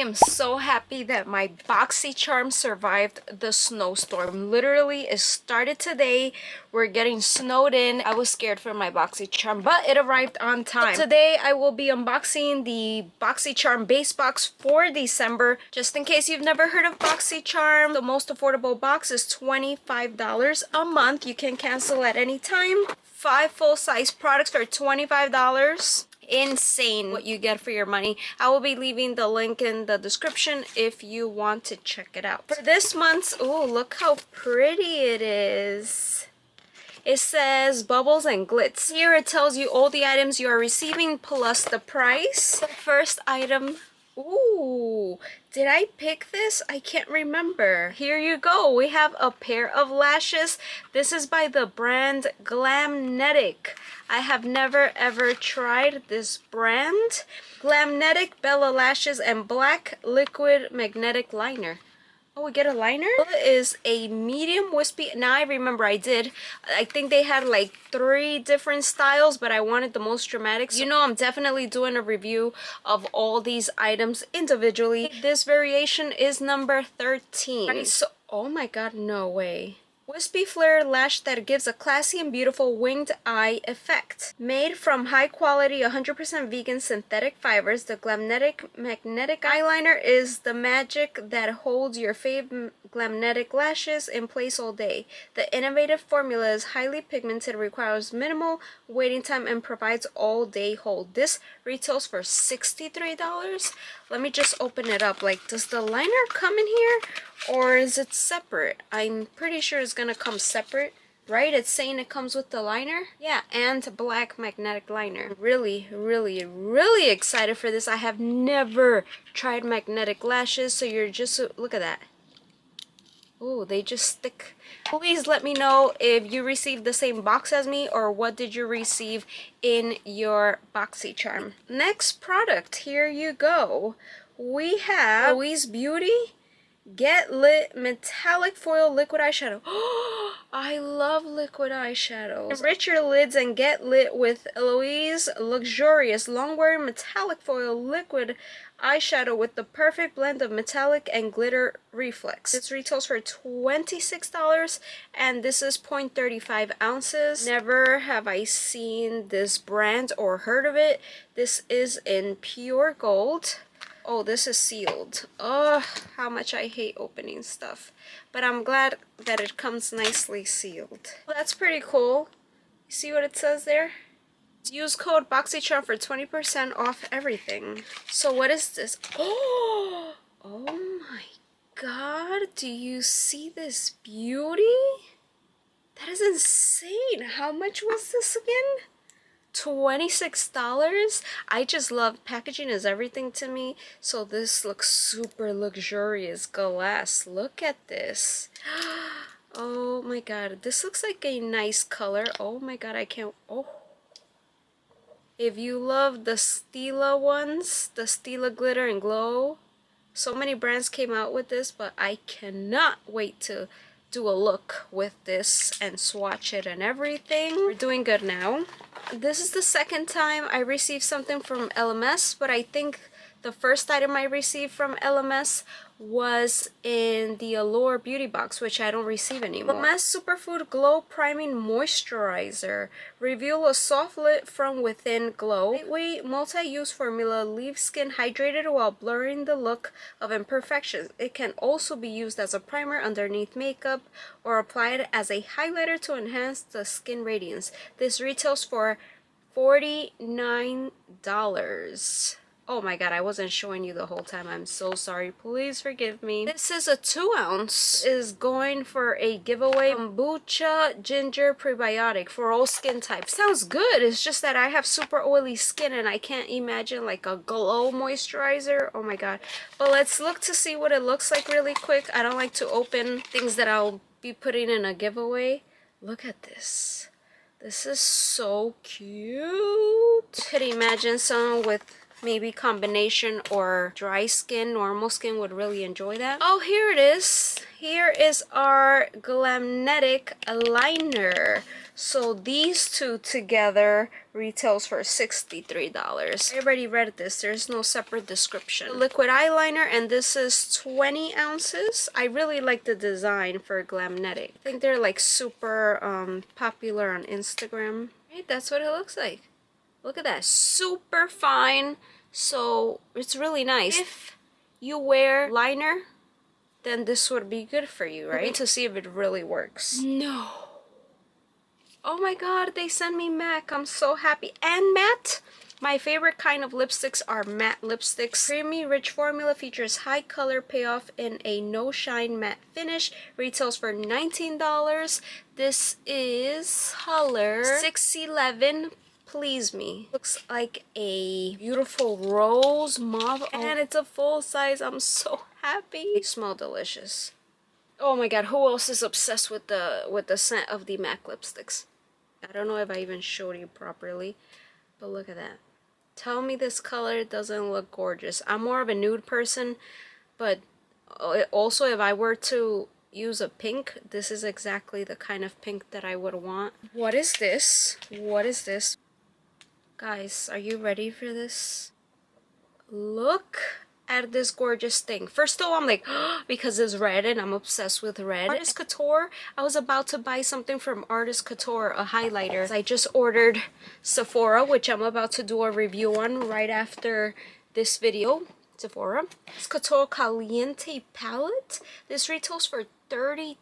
am so happy that my Boxycharm survived the snowstorm. Literally, it started today. We're getting snowed in. I was scared for my Boxycharm, but it arrived on time. So today, I will be unboxing the Boxycharm base box for December. Just in case you've never heard of Boxycharm, the most affordable box is $25 a month. You can cancel at any time. 5 full-size products for $25. Insane what you get for your money. I will be leaving the link in the description if you want to check it out. For this month's, oh, look how pretty it is. It says bubbles and glitz. Here it tells you all the items you are receiving plus the price. The first item, ooh, did I pick this? I can't remember. Here you go. We have a pair of lashes. This is by the brand Glamnetic. I have never ever tried this brand. Glamnetic Bella Lashes and Black Liquid Magnetic Liner. Oh, we get a liner? It is a medium wispy. Now I remember I think they had like 3 different styles, but I wanted the most dramatic. So, you know, I'm definitely doing a review of all these items individually. This variation is number 13. Right, so, oh my god, no way. Wispy flare lash that gives a classy and beautiful winged eye effect. Made from high quality 100% vegan synthetic fibers, the Glamnetic Magnetic Eyeliner is the magic that holds your fave Glamnetic lashes in place all day. The innovative formula is highly pigmented, requires minimal waiting time, and provides all day hold. This retails for $63. Let me just open it up. Like, does the liner come in here or is it separate? I'm pretty sure it's gonna come separate, right? It's saying it comes with the liner. Yeah, and black magnetic liner. Really, really, really excited for this. I have never tried magnetic lashes, so you're just, look at that. Oh, they just stick. Please let me know if you received the same box as me or what did you receive in your Boxycharm. Next product, here you go. We have Louise Beauty Get Lit Metallic Foil Liquid Eyeshadow. I love liquid eyeshadows. Enrich your lids and get lit with Eloise Luxurious Long-Wearing Metallic Foil Liquid Eyeshadow with the perfect blend of metallic and glitter reflex. This retails for $26 and this is 0.35 ounces. Never have I seen this brand or heard of it. This is in pure gold. Oh, this is sealed. Oh, how much I hate opening stuff. But I'm glad that it comes nicely sealed. Well, that's pretty cool. You see what it says there? Use code Boxycharm for 20% off everything. So what is this? Oh my god. Do you see this beauty? That is insane. How much was this again? $26. I just love packaging is everything to me, so this looks super luxurious glass. Look at this. Oh my god, this looks like a nice color. Oh my god, I can't. Oh, if you love the Stila ones, the Stila glitter and glow, so many brands came out with this, but I cannot wait to do a look with this and swatch it and everything. We're doing good now. This is the second time I received something from LMS, but I think the first item I received from LMS was in the Allure Beauty Box, which I don't receive anymore. LMS Superfood Glow Priming Moisturizer. Reveal a soft lit from within glow. Lightweight, multi-use formula leaves skin hydrated while blurring the look of imperfections. It can also be used as a primer underneath makeup or applied as a highlighter to enhance the skin radiance. This retails for $49. Oh my god, I wasn't showing you the whole time. I'm so sorry. Please forgive me. This is a 2 ounce. Is going for a giveaway. Kombucha Ginger Prebiotic for all skin types. Sounds good. It's just that I have super oily skin and I can't imagine like a glow moisturizer. Oh my god. But let's look to see what it looks like really quick. I don't like to open things that I'll be putting in a giveaway. Look at this. This is so cute. Could imagine someone with maybe combination or dry skin, normal skin would really enjoy that. Oh, here it is. Here is our Glamnetic liner. So these two together retails for $63. I already read this. There's no separate description. Liquid eyeliner, and this is 20 ounces. I really like the design for Glamnetic. I think they're like super popular on Instagram. Right, that's what it looks like. Look at that. Super fine. So it's really nice. If you wear liner, then this would be good for you, right? To see if it really works. No. Oh my god, they sent me MAC. I'm so happy. And matte. My favorite kind of lipsticks are matte lipsticks. Creamy, rich formula, features high color payoff in a no-shine matte finish. Retails for $19. This is color 611. Please Me. Looks like a beautiful rose mauve, and it's a full size. I'm so happy. They smell delicious. Oh my god, who else is obsessed with the scent of the MAC lipsticks? I don't know if I even showed you properly, but look at that. Tell me this color doesn't look gorgeous. I'm more of a nude person, but also if I were to use a pink, this is exactly the kind of pink that I would want. What is this? What is this? Guys, are you ready for this? Look at this gorgeous thing. First of all, I'm like, because it's red and I'm obsessed with red. Artist Couture. I was about to buy something from Artist Couture, a highlighter. I just ordered Sephora, which I'm about to do a review on right after this video. Sephora. Artist Couture Caliente palette. This retails for $30.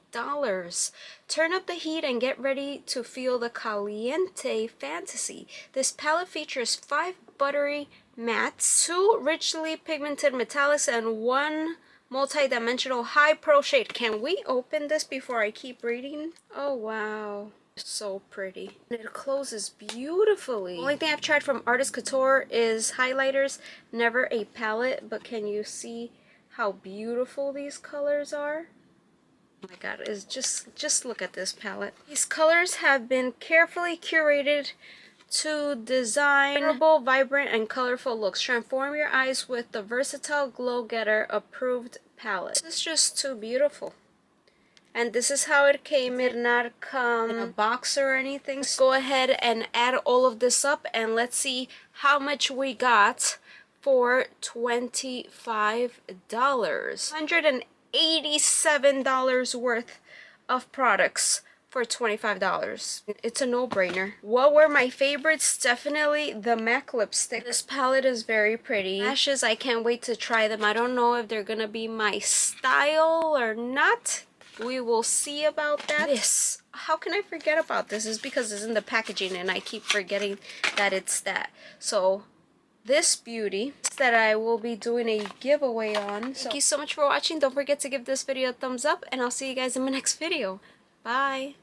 Turn up the heat and get ready to feel the caliente fantasy. This palette features 5 buttery mattes, 2 richly pigmented metallics, and 1 multi-dimensional high pearl shade. Can we open this before I keep reading? Oh wow, so pretty. And it closes beautifully. The only thing I've tried from Artist Couture is highlighters, never a palette, but can you see how beautiful these colors are? Oh my god, it's just look at this palette. These colors have been carefully curated to design memorable, vibrant, and colorful looks. Transform your eyes with the versatile Glow Getter approved palette. This is just too beautiful. And this is how it came. It did not come in a box or anything. Let's go ahead and add all of this up and let's see how much we got for $25. $187 worth of products for $25. It's a no-brainer. What were my favorites? Definitely the MAC lipstick. This palette is very pretty. Lashes, I can't wait to try them. I don't know if they're gonna be my style or not. We will see about that. This, how can I forget about this? It's because it's in the packaging and I keep forgetting that it's that. So this beauty that I will be doing a giveaway on. Thank you so much for watching. Don't forget to give this video a thumbs up and I'll see you guys in my next video. Bye.